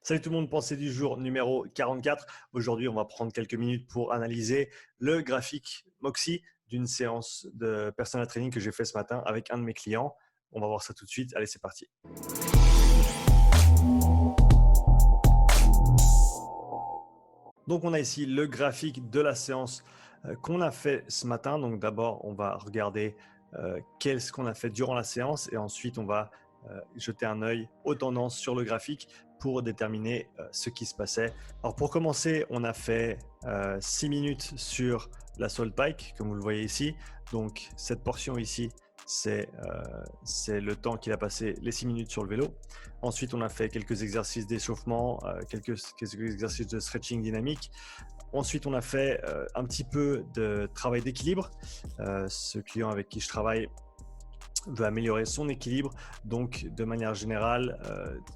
Salut tout le monde, pensée du jour numéro 44. Aujourd'hui, on va prendre quelques minutes pour analyser le graphique Moxie d'une séance de personal training que j'ai fait ce matin avec un de mes clients. On va voir ça tout de suite. Allez, c'est parti. Donc, on a ici le graphique de la séance qu'on a fait ce matin. Donc, d'abord, on va regarder qu'est-ce qu'on a fait durant la séance et ensuite, on va jeter un œil aux tendances sur le graphique pour déterminer ce qui se passait. Alors, pour commencer, on a fait 6 minutes sur la Salt Pike, comme vous le voyez ici. Donc, cette portion ici, c'est le temps qu'il a passé les 6 minutes sur le vélo. Ensuite, on a fait quelques exercices d'échauffement, quelques exercices de stretching dynamique. Ensuite, on a fait un petit peu de travail d'équilibre. Ce client avec qui je travaille veut améliorer son équilibre. Donc, de manière générale,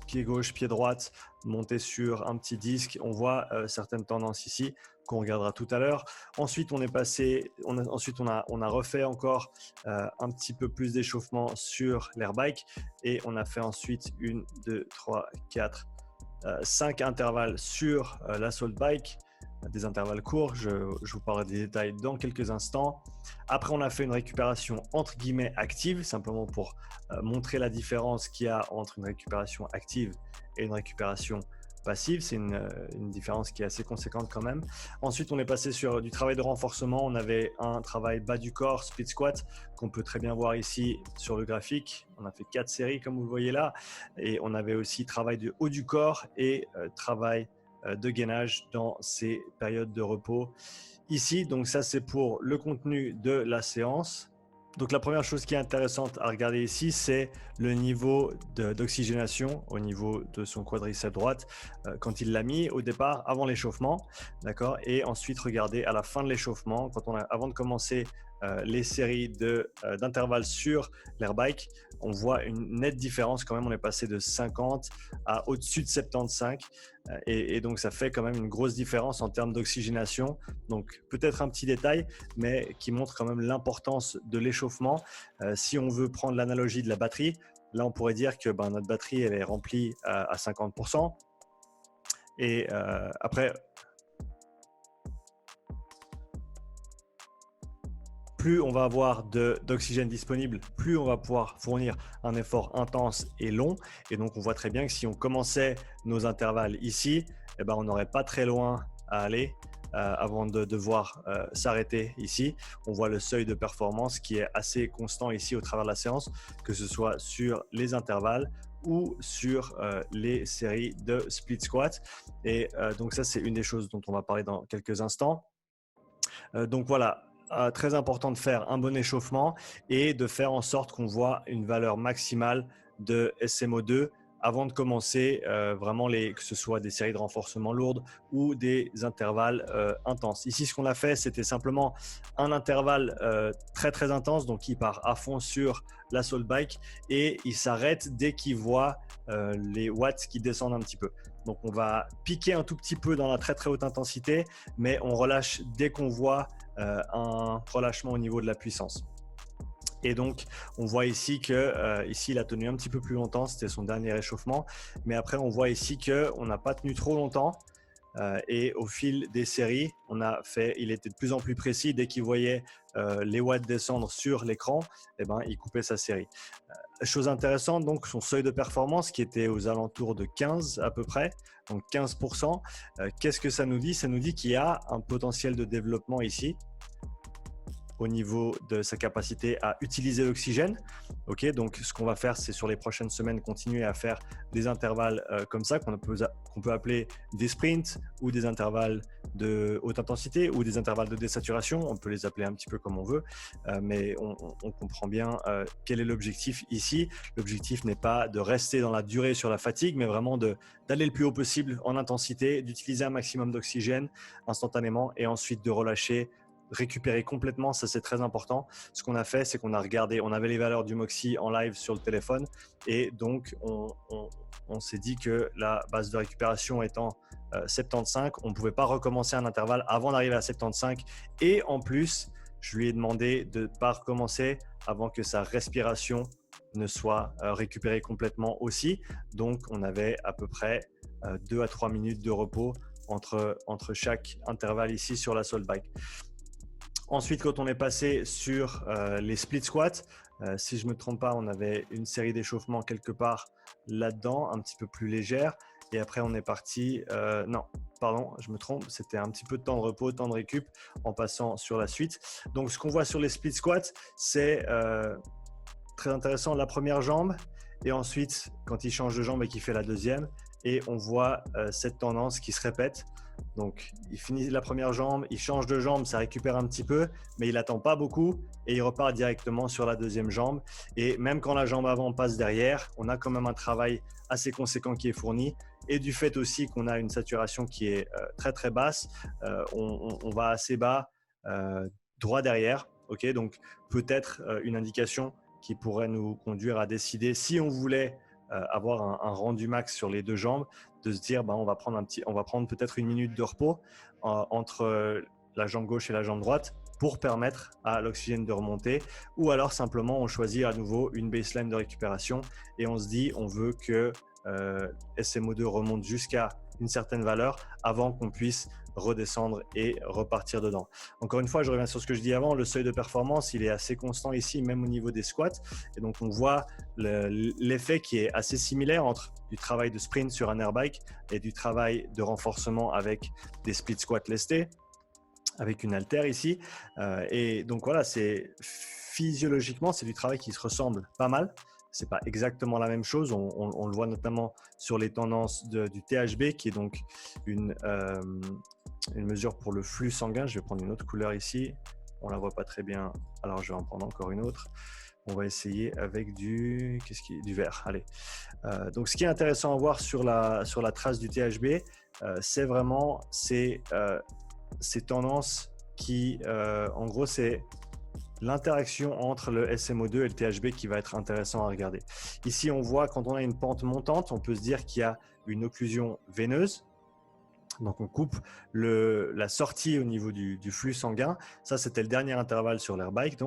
pied gauche, pied droite, monter sur un petit disque. On voit certaines tendances ici qu'on regardera tout à l'heure. Ensuite, on a refait encore un petit peu plus d'échauffement sur l'air bike et on a fait ensuite 1, 2, 3, 4, 5 intervalles sur la Salt Bike, des intervalles courts. Je vous parlerai des détails dans quelques instants. Après, on a fait une récupération entre guillemets active, simplement pour montrer la différence qu'il y a entre une récupération active et une récupération passive. C'est une différence qui est assez conséquente quand même. Ensuite, on est passé sur du travail de renforcement. On avait un travail bas du corps, split squat, qu'on peut très bien voir ici sur le graphique. On a fait 4 séries comme vous le voyez là. Et on avait aussi travail du haut du corps et travail de gainage dans ces périodes de repos ici. Donc ça, c'est pour le contenu de la séance. Donc la première chose qui est intéressante à regarder ici, c'est le niveau d'oxygénation au niveau de son quadriceps droite quand il l'a mis au départ avant l'échauffement, d'accord. Et ensuite regarder à la fin de l'échauffement, avant de commencer les séries d'intervalles sur l'air bike, on voit une nette différence quand même. On est passé de 50 à au-dessus de 75 et donc ça fait quand même une grosse différence en termes d'oxygénation. Donc peut-être un petit détail, mais qui montre quand même l'importance de l'échauffement. Si on veut prendre l'analogie de la batterie, là on pourrait dire que notre batterie elle est remplie à 50%. Et après, plus on va avoir d'oxygène disponible, plus on va pouvoir fournir un effort intense et long. Et donc, on voit très bien que si on commençait nos intervalles ici, on n'aurait pas très loin à aller avant de devoir s'arrêter ici. On voit le seuil de performance qui est assez constant ici au travers de la séance, que ce soit sur les intervalles ou sur les séries de split squat. Et donc ça, c'est une des choses dont on va parler dans quelques instants. Donc voilà, très important de faire un bon échauffement et de faire en sorte qu'on voit une valeur maximale de SMO2 avant de commencer vraiment que ce soit des séries de renforcement lourdes ou des intervalles intenses. Ici, ce qu'on a fait, c'était simplement un intervalle très très intense, donc il part à fond sur la Salt Bike et il s'arrête dès qu'il voit les watts qui descendent un petit peu. Donc on va piquer un tout petit peu dans la très très haute intensité, mais on relâche dès qu'on voit un relâchement au niveau de la puissance. Et donc, on voit ici que ici, il a tenu un petit peu plus longtemps, c'était son dernier échauffement. Mais après, on voit ici qu'on n'a pas tenu trop longtemps. Et au fil des séries, il était de plus en plus précis. Dès qu'il voyait les watts descendre sur l'écran, il coupait sa série. Chose intéressante, donc son seuil de performance qui était aux alentours de 15 à peu près, donc 15%. Qu'est-ce que ça nous dit? Ça nous dit qu'il y a un potentiel de développement ici au niveau de sa capacité à utiliser l'oxygène. Ok, donc ce qu'on va faire, c'est sur les prochaines semaines continuer à faire des intervalles comme ça qu'on peut appeler des sprints ou des intervalles de haute intensité ou des intervalles de désaturation. On peut les appeler un petit peu comme on veut, mais on comprend bien quel est l'objectif ici. L'objectif n'est pas de rester dans la durée sur la fatigue, mais vraiment d'aller le plus haut possible en intensité, d'utiliser un maximum d'oxygène instantanément et ensuite de relâcher, récupérer complètement. Ça, c'est très important. Ce qu'on a fait, c'est qu'on a regardé, on avait les valeurs du Moxie en live sur le téléphone et donc on s'est dit que la base de récupération étant 75, on ne pouvait pas recommencer un intervalle avant d'arriver à 75 et en plus, je lui ai demandé de ne pas recommencer avant que sa respiration ne soit récupérée complètement aussi. Donc, on avait à peu près 2 à 3 minutes de repos entre chaque intervalle ici sur la Salt Bike. Ensuite, quand on est passé sur les split squats, si je ne me trompe pas, on avait une série d'échauffements quelque part là-dedans, un petit peu plus légère. Et après, on est parti… non, pardon, je me trompe. C'était un petit peu de temps de repos, temps de récup en passant sur la suite. Donc, ce qu'on voit sur les split squats, c'est très intéressant, la première jambe. Et ensuite, quand il change de jambe et qu'il fait la deuxième, et on voit cette tendance qui se répète. Donc, il finit la première jambe, il change de jambe, ça récupère un petit peu, mais il n'attend pas beaucoup et il repart directement sur la deuxième jambe. Et même quand la jambe avant passe derrière, on a quand même un travail assez conséquent qui est fourni. Et du fait aussi qu'on a une saturation qui est très très basse, on va assez bas, droit derrière. Okay, donc, peut-être une indication qui pourrait nous conduire à décider si on voulait avoir un rendu max sur les deux jambes, de se dire on va prendre peut-être une minute de repos entre la jambe gauche et la jambe droite pour permettre à l'oxygène de remonter, ou alors simplement on choisit à nouveau une baseline de récupération et on se dit on veut que SMO2 remonte jusqu'à une certaine valeur avant qu'on puisse redescendre et repartir dedans. Encore une fois, je reviens sur ce que je dis avant, le seuil de performance, il est assez constant ici, même au niveau des squats. Et donc, on voit l'effet qui est assez similaire entre du travail de sprint sur un airbike et du travail de renforcement avec des split squats lestés, avec une haltère ici. Et donc, voilà, physiologiquement, c'est du travail qui se ressemble pas mal. Ce n'est pas exactement la même chose. On le voit notamment sur les tendances du THB, qui est donc une mesure pour le flux sanguin. Je vais prendre une autre couleur ici. On ne la voit pas très bien. Alors, je vais en prendre encore une autre. On va essayer avec du vert. Allez. Donc, ce qui est intéressant à voir sur la trace du THB, c'est vraiment ces tendances qui, en gros, c'est l'interaction entre le SMO2 et le THB qui va être intéressant à regarder. Ici, on voit quand on a une pente montante, on peut se dire qu'il y a une occlusion veineuse. Donc, on coupe la sortie au niveau du flux sanguin. Ça, c'était le dernier intervalle sur l'airbike.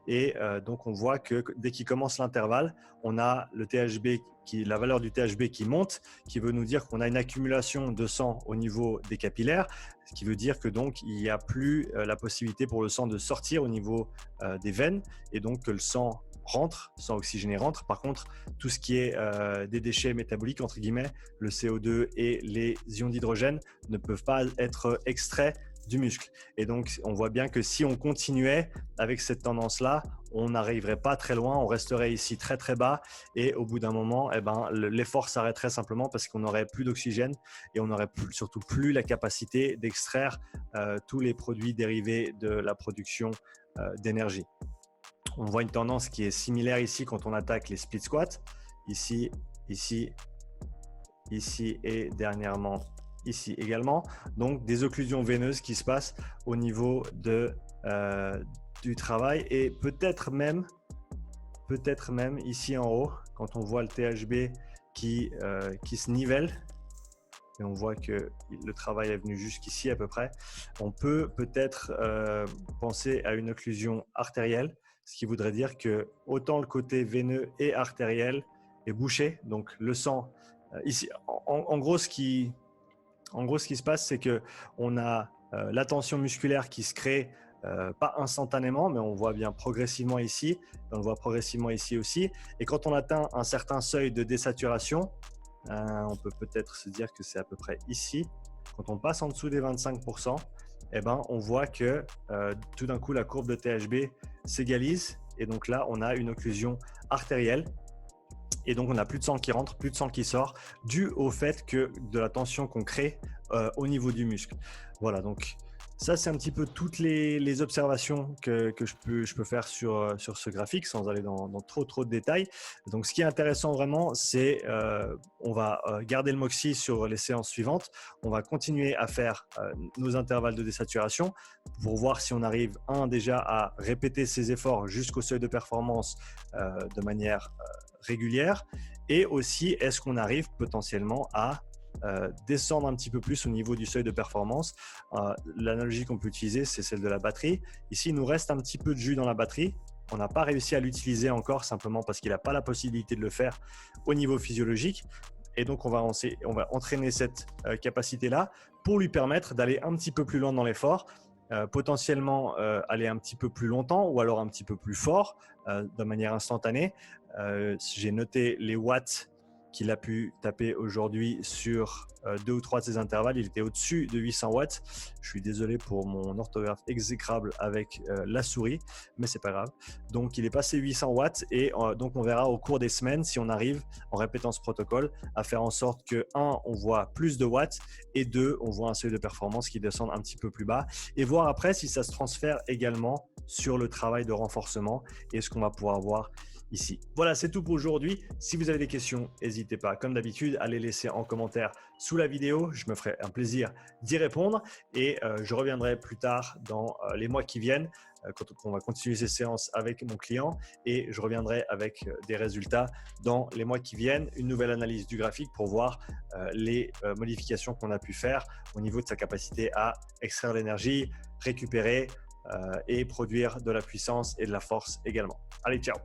Et donc, on voit que dès qu'il commence l'intervalle, on a le THB la valeur du THB qui monte, qui veut nous dire qu'on a une accumulation de sang au niveau des capillaires, ce qui veut dire que donc il n'y a plus la possibilité pour le sang de sortir au niveau des veines et donc que le sang oxygéné rentre. Par contre, tout ce qui est des déchets métaboliques, entre guillemets, le CO2 et les ions d'hydrogène ne peuvent pas être extraits du muscle. Et donc, on voit bien que si on continuait avec cette tendance-là, on n'arriverait pas très loin, on resterait ici très très bas et au bout d'un moment, l'effort s'arrêterait simplement parce qu'on n'aurait plus d'oxygène et on n'aurait surtout plus la capacité d'extraire tous les produits dérivés de la production d'énergie. On voit une tendance qui est similaire ici quand on attaque les split squats, ici, ici, ici et dernièrement ici également. Donc des occlusions veineuses qui se passent au niveau du travail et peut-être même ici en haut quand on voit le THB qui se nivelle. Et on voit que le travail est venu jusqu'ici à peu près. On peut-être penser à une occlusion artérielle, ce qui voudrait dire que autant le côté veineux et artériel est bouché, donc le sang ici. En gros, ce qui se passe, c'est que on a la tension musculaire qui se crée pas instantanément, mais on voit bien progressivement ici, on le voit progressivement ici aussi. Et quand on atteint un certain seuil de désaturation, on peut peut-être se dire que c'est à peu près ici. Quand on passe en dessous des 25%, on voit que tout d'un coup, la courbe de THB s'égalise. Et donc là, on a une occlusion artérielle. Et donc, on n'a plus de sang qui rentre, plus de sang qui sort, dû au fait que de la tension qu'on crée au niveau du muscle. Voilà, donc ça, c'est un petit peu toutes les observations que je peux faire sur ce graphique sans aller dans trop de détails. Donc, ce qui est intéressant vraiment, c'est on va garder le MOXIE sur les séances suivantes. On va continuer à faire nos intervalles de désaturation pour voir si on arrive, déjà à répéter ces efforts jusqu'au seuil de performance de manière régulière et aussi est-ce qu'on arrive potentiellement à descendre un petit peu plus au niveau du seuil de performance. L'analogie qu'on peut utiliser, c'est celle de la batterie. Ici, il nous reste un petit peu de jus dans la batterie. On n'a pas réussi à l'utiliser encore simplement parce qu'il n'a pas la possibilité de le faire au niveau physiologique. Et donc, on va entraîner cette capacité-là pour lui permettre d'aller un petit peu plus loin dans l'effort, potentiellement aller un petit peu plus longtemps ou alors un petit peu plus fort de manière instantanée. J'ai noté les watts qu'il a pu taper aujourd'hui sur 2 ou 3 de ses intervalles. Il était au-dessus de 800 watts. Je suis désolé pour mon orthographe exécrable avec la souris, mais c'est pas grave. Donc, il est passé 800 watts et donc on verra au cours des semaines si on arrive, en répétant ce protocole, à faire en sorte que 1, on voit plus de watts et 2, on voit un seuil de performance qui descend un petit peu plus bas et voir après si ça se transfère également sur le travail de renforcement et ce qu'on va pouvoir voir ici. Voilà, c'est tout pour aujourd'hui. Si vous avez des questions, n'hésitez pas, comme d'habitude, à les laisser en commentaire sous la vidéo. Je me ferai un plaisir d'y répondre et je reviendrai plus tard dans les mois qui viennent quand on va continuer ces séances avec mon client et je reviendrai avec des résultats dans les mois qui viennent, une nouvelle analyse du graphique pour voir les modifications qu'on a pu faire au niveau de sa capacité à extraire l'énergie, récupérer et produire de la puissance et de la force également. Allez, ciao!